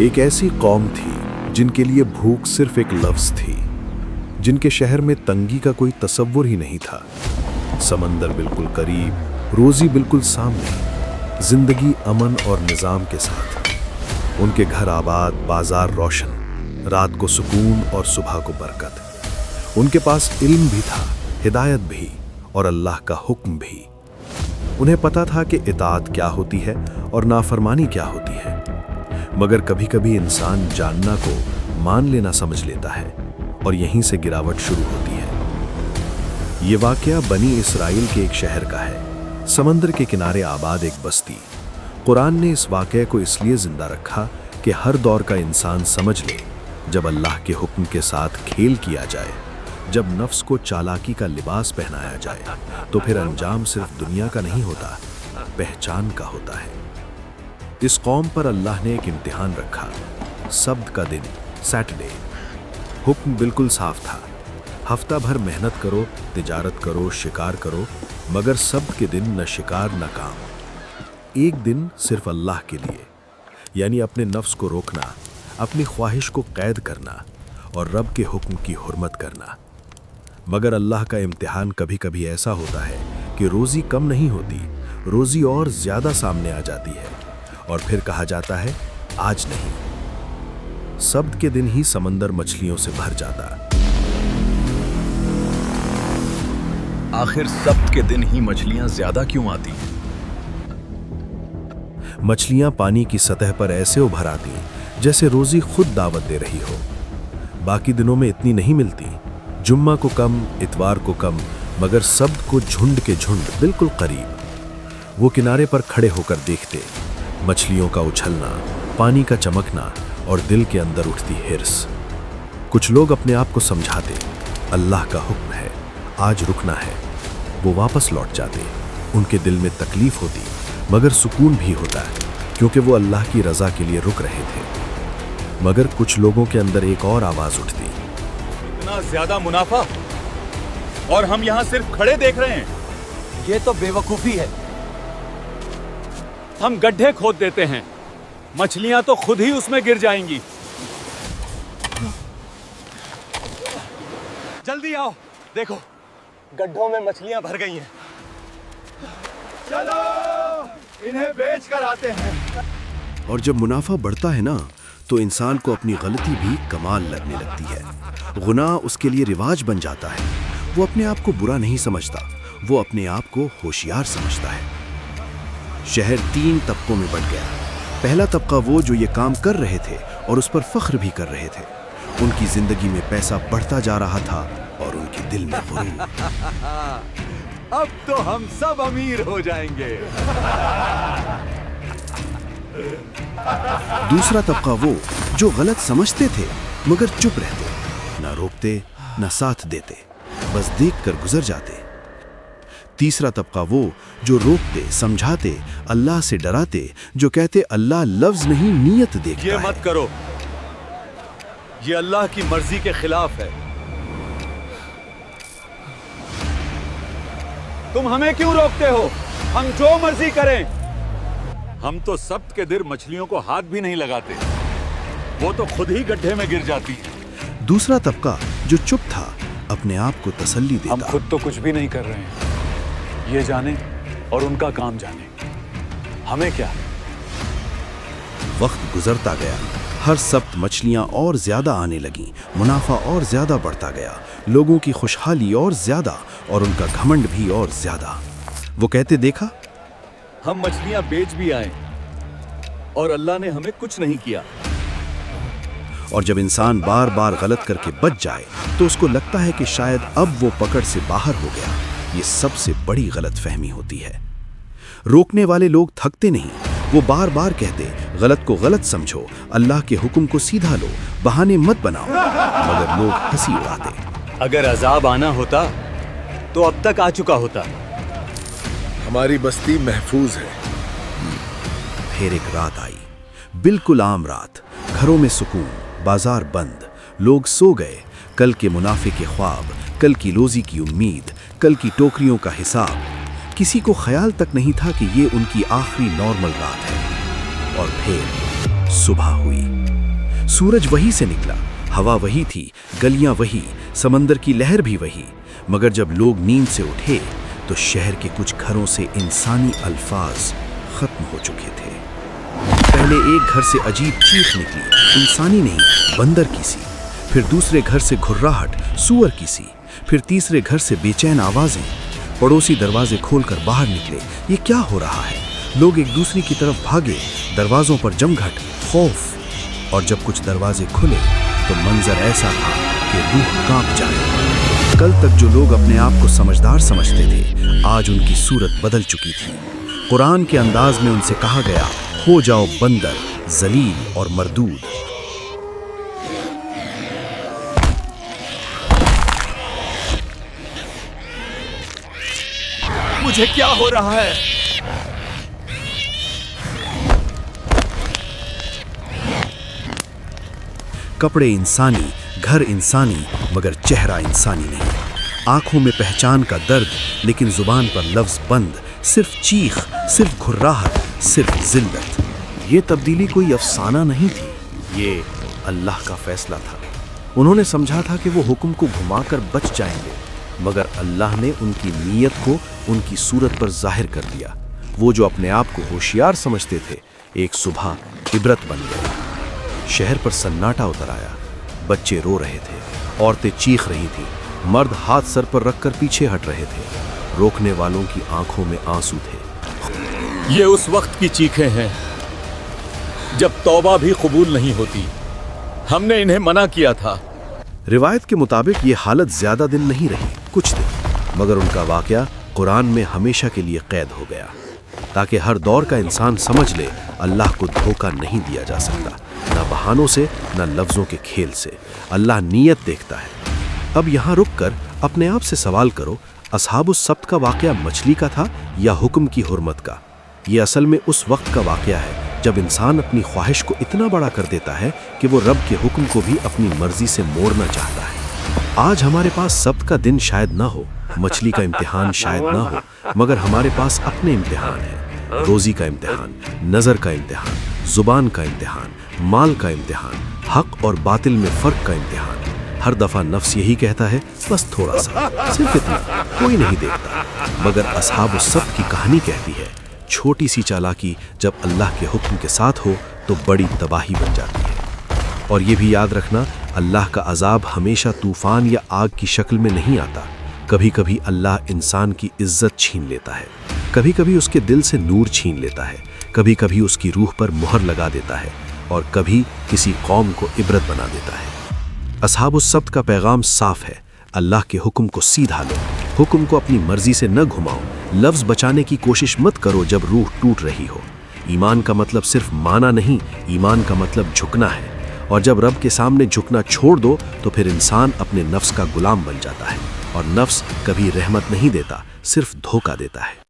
ایک ایسی قوم تھی जिनके लिए भूख सिर्फ एक लफ्ज थी, जिनके शहर में तंगी का कोई तसव्वुर ही नहीं था। समंदर बिल्कुल करीब, रोजी बिल्कुल सामने, जिंदगी अमन और निजाम के साथ। उनके घर आबाद, बाजार रोशन, रात को सुकून और सुबह को बरकत। उनके पास इल्म भी था, हिदायत भी और अल्लाह का हुक्म भी। उन्हें पता था कि इताअत क्या होती है और नाफरमानी क्या होती है, मगर कभी कभी इंसान जानना को मान लेना समझ लेता है और यहीं से गिरावट शुरू होती है। ये वाकया बनी इसराइल के एक शहर का है, समंदर के किनारे आबाद एक बस्ती। कुरान ने इस वाकये को इसलिए जिंदा रखा कि हर दौर का इंसान समझ ले, जब अल्लाह के हुक्म के साथ खेल किया जाए, जब नफ्स को चालाकी का लिबास पहनाया जाए, तो फिर अंजाम सिर्फ दुनिया का नहीं होता, पहचान का होता है। इस कौम पर अल्लाह ने एक इम्तिहान रखा, सब्त का दिन, सैटरडे। हुक्म बिल्कुल साफ था, हफ्ता भर मेहनत करो, तिजारत करो, शिकार करो, मगर सब्त के दिन न शिकार न काम। एक दिन सिर्फ अल्लाह के लिए, यानी अपने नफ्स को रोकना, अपनी ख्वाहिश को कैद करना और रब के हुक्म की हुर्मत करना। मगर अल्लाह का इम्तिहान कभी कभी ऐसा होता है कि रोज़ी कम नहीं होती, रोज़ी और ज़्यादा सामने आ जाती है और फिर कहा जाता है आज नहीं। सब्त के दिन ही समंदर मछलियों से भर जाता। आखिर सब्त के दिन ही मछलियां ज्यादा क्यों आती हैं? मछलियां पानी की सतह पर ऐसे उभर आती जैसे रोज़ी खुद दावत दे रही हो। बाकी दिनों में इतनी नहीं मिलती, जुम्मा को कम, इतवार को कम, मगर सब्त को झुंड के झुंड बिल्कुल करीब। वो किनारे पर खड़े होकर देखते, मछलियों का उछलना, पानी का चमकना और दिल के अंदर उठती हिर्स। कुछ लोग अपने आप को समझाते, अल्लाह का हुक्म है, आज रुकना है। वो वापस लौट जाते। उनके दिल में तकलीफ होती, मगर सुकून भी होता, क्योंकि वो अल्लाह की रज़ा के लिए रुक रहे थे। मगर कुछ लोगों के अंदर एक और आवाज़ उठती, इतना ज्यादा मुनाफा और हम यहाँ सिर्फ खड़े देख रहे हैं। ये तो बेवकूफ़ी है। हम गड्ढे खोद देते हैं, मछलियां तो खुद ही उसमें गिर जाएंगी। जल्दी आओ, देखो गड्ढों में मछलियां भर गई हैं। चलो इन्हें बेच कर आते हैं। और जब मुनाफा बढ़ता है ना, तो इंसान को अपनी गलती भी कमाल लगने लगती है। गुनाह उसके लिए रिवाज बन जाता है। वो अपने आप को बुरा नहीं समझता, वो अपने आप को होशियार समझता है। शहर 3 तबकों में बंट गया। पहला तबका वो जो ये काम कर रहे थे और उस पर फख्र भी कर रहे थे। उनकी जिंदगी में पैसा बढ़ता जा रहा था और उनके दिल में गुरूर। अब तो हम सब अमीर हो जाएंगे। दूसरा तबका वो जो गलत समझते थे मगर चुप रहते, ना रोकते ना साथ देते, बस देखकर गुजर जाते। तीसरा तबका वो जो रोकते, समझाते, अल्लाह से डराते, जो कहते अल्लाह लफ्ज नहीं नीयत देखता ये है। मत करो, ये अल्लाह की मर्जी के खिलाफ है। तुम हमें क्यों रोकते हो? हम जो मर्जी करें। हम तो सब्त के दिन मछलियों को हाथ भी नहीं लगाते, वो तो खुद ही गड्ढे में गिर जाती है। दूसरा तबका जो चुप था, अपने आप को तसल्ली देता। हम खुद तो कुछ भी नहीं कर रहे हैं, ये जाने और उनका काम जाने, हमें क्या। वक्त गुजरता गया, हर सब्त मछलियां और ज्यादा आने लगीं, मुनाफा और ज्यादा बढ़ता गया, लोगों की खुशहाली और ज्यादा और उनका घमंड भी और ज्यादा। वो कहते, देखा हम मछलियां बेच भी आए और अल्लाह ने हमें कुछ नहीं किया। और जब इंसान बार बार गलत करके बच जाए तो उसको लगता है कि शायद अब वो पकड़ से बाहर हो गया। ये सबसे बड़ी गलतफहमी होती है। रोकने वाले लोग थकते नहीं, वो बार बार कहते गलत को गलत समझो, अल्लाह के हुक्म को सीधा लो, बहाने मत बनाओ, मगर लोग हंसी उड़ाते। अगर अजाब आना होता तो अब तक आ चुका होता। हमारी बस्ती महफूज है। फिर एक रात आई, बिल्कुल आम रात, घरों में सुकून, बाजार बंद, लोग सो गए। कल के मुनाफे के ख्वाब, कल की रोजी की उम्मीद, कल की टोकरियों का हिसाब। किसी को ख्याल तक नहीं था कि ये उनकी आखिरी नॉर्मल रात है। और फिर सुबह हुई। सूरज वही से निकला, हवा वही थी, गलियां वही, समंदर की लहर भी वही। मगर जब लोग नींद से उठे तो शहर के कुछ घरों से इंसानी अल्फाज खत्म हो चुके थे। पहले एक घर से अजीब चीख निकली, इंसानी नहीं, बंदर की सी। फिर दूसरे घर से घुर्राहट, सूअर की सी। फिर तीसरे घर से बेचैन आवाजें। पड़ोसी दरवाजे खोलकर बाहर निकले। ये क्या हो रहा है? लोग एक दूसरे की तरफ भागे, दरवाजों पर जमघट, खौफ। और जब कुछ दरवाजे खुले तो मंजर ऐसा था कि रूह कांप जाए। कल तक जो लोग अपने आप को समझदार समझते थे, आज उनकी सूरत बदल चुकी थी। कुरान के अंदाज में उनसे कहा गया, हो जाओ बंदर, जलील और मरदूद। मुझे क्या हो रहा है? कपड़े इंसानी, घर इंसानी, मगर चेहरा इंसानी नहीं। आंखों में पहचान का दर्द, लेकिन जुबान पर लफ्ज बंद। सिर्फ चीख, सिर्फ घुर्राहट, सिर्फ जिल्लत। ये तब्दीली कोई अफसाना नहीं थी, ये अल्लाह का फैसला था। उन्होंने समझा था कि वो हुक्म को घुमाकर बच जाएंगे, मगर अल्लाह ने उनकी नीयत को उनकी सूरत पर जाहिर कर दिया। वो जो अपने आप को होशियार समझते थे, एक सुबह इबरत बन गए। शहर पर सन्नाटा उतर आया। बच्चे रो रहे थे, औरतें चीख रही थीं, मर्द हाथ सर पर रखकर पीछे हट रहे थे। रोकने वालों की आंखों में आंसू थे। ये उस वक्त की चीखें हैं जब तौबा भी कबूल नहीं होती। हमने इन्हें मना किया था। रिवायत के मुताबिक ये हालत ज्यादा दिन नहीं रही, कुछ दिन, मगर उनका वाकया कुरान में हमेशा के लिए कैद हो गया, ताकि हर दौर का इंसान समझ ले, अल्लाह को धोखा नहीं दिया जा सकता, ना बहानों से, ना लफ्जों के खेल से। अल्लाह नीयत देखता है। अब यहाँ रुक कर अपने आप से सवाल करो, असहाबुस सब्त का वाकया मछली का था या हुक्म की हुर्मत का? ये असल में उस वक्त का वाकया है जब इंसान अपनी ख्वाहिश को इतना बड़ा कर देता है कि वो रब के हुक्म को भी अपनी मर्जी से मोड़ना चाहता है। आज हमारे पास सब्त का दिन शायद ना हो, मछली का इम्तिहान शायद ना हो, मगर हमारे पास अपने इम्तिहान है। रोजी का इम्तिहान, नज़र का इम्तिहान, जुबान का इम्तिहान, माल का इम्तिहान, हक और बातिल में फ़र्क का इम्तिहान। हर दफ़ा नफ्स यही कहता है, बस थोड़ा सा, सिर्फ इतना, कोई नहीं देखता। मगर असहाबुस सब्त की कहानी कहती है, छोटी सी चालाकी जब अल्लाह के हुक्म के साथ हो तो बड़ी तबाही बन जाती है। और ये भी याद रखना, अल्लाह का अजाब हमेशा तूफान या आग की शक्ल में नहीं आता। कभी कभी अल्लाह इंसान की इज्जत छीन लेता है, कभी कभी उसके दिल से नूर छीन लेता है, कभी कभी उसकी रूह पर मुहर लगा देता है, और कभी किसी कौम को इबरत बना देता है। असहाबुस सब्त का पैगाम साफ है, अल्लाह के हुक्म को सीधा लो, हुक्म को अपनी मर्जी से न घुमाओ, लफ्ज़ बचाने की कोशिश मत करो जब रूह टूट रही हो। ईमान का मतलब सिर्फ माना नहीं, ईमान का मतलब झुकना है। और जब रब के सामने झुकना छोड़ दो तो फिर इंसान अपने नफ्स का गुलाम बन जाता है, और नफ्स कभी रहमत नहीं देता, सिर्फ धोखा देता है।